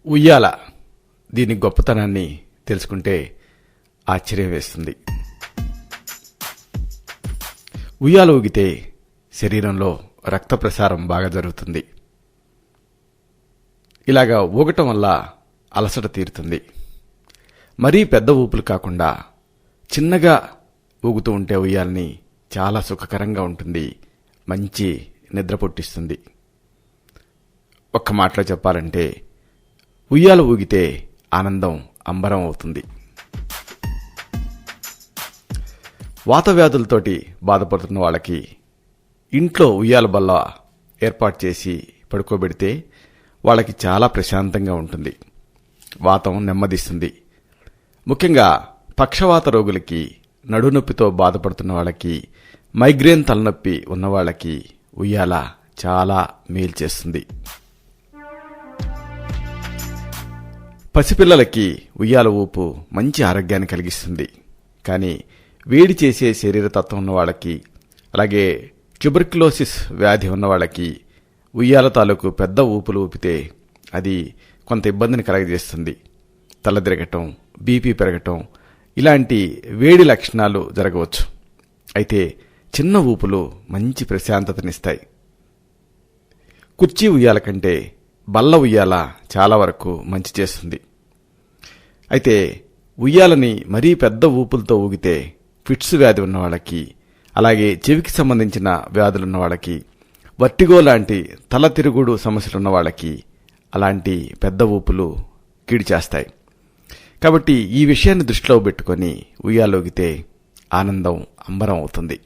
ఉయ్యాల దీని గొప్పతనాన్ని తెలుసుకుంటే ఆశ్చర్యం వేస్తుంది. ఉయ్యాల ఊగితే శరీరంలో రక్త ప్రసారం బాగా జరుగుతుంది. ఇలాగా ఊగటం వల్ల అలసట తీరుతుంది. మరీ పెద్ద ఊపులు కాకుండా చిన్నగా ఊగుతూ ఉంటే ఉయ్యాలని చాలా సుఖకరంగా ఉంటుంది, మంచి నిద్ర పుట్టిస్తుంది. ఒక్క మాటలో చెప్పాలంటే ఉయ్యాల ఊగితే ఆనందం అంబరం అవుతుంది. వాత వ్యాధులతోటి బాధపడుతున్న వాళ్ళకి ఇంట్లో ఉయ్యాల బల్ల ఏర్పాటు చేసి పడుకోబెడితే వాళ్ళకి చాలా ప్రశాంతంగా ఉంటుంది, వాతం నెమ్మదిస్తుంది. ముఖ్యంగా పక్షవాత రోగులకి, నడునొప్పితో బాధపడుతున్న వాళ్ళకి, మైగ్రేన్ తలనొప్పి ఉన్నవాళ్ళకి ఉయ్యాల చాలా మేలు చేస్తుంది. పసిపిల్లలకి ఉయ్యాల ఊపు మంచి ఆరోగ్యాన్ని కలిగిస్తుంది. కానీ వేడి చేసే శరీరతత్వం ఉన్న వాళ్ళకి, అలాగే ట్యూబర్క్యులోసిస్ వ్యాధి ఉన్న వాళ్ళకి ఉయ్యాల తాలూకు పెద్ద ఊపులు ఊపితే అది కొంత ఇబ్బందిని కలగజేస్తుంది. తలదిరగటం, బీపీ పెరగటం ఇలాంటి వేడి లక్షణాలు జరగవచ్చు. అయితే చిన్న ఊపులు మంచి ప్రశాంతతనిస్తాయి. కుర్చీ ఉయ్యాల కంటే బల్ల ఉయ్యాల చాలా వరకు మంచి చేస్తుంది. అయితే ఉయ్యాలని మరీ పెద్ద ఊపులతో ఊగితే ఫిట్స్ వ్యాధి ఉన్న వాళ్ళకి, అలాగే చెవికి సంబంధించిన వ్యాధులున్న వాళ్ళకి, వర్టిగో లాంటి తల తిరుగుడు సమస్యలున్న వాళ్ళకి అలాంటి పెద్ద ఊపులు కీడు చేస్తాయి. కాబట్టి ఈ విషయాన్ని దృష్టిలో పెట్టుకొని ఉయ్యాలూగితే ఆనందం అంబరం అవుతుంది.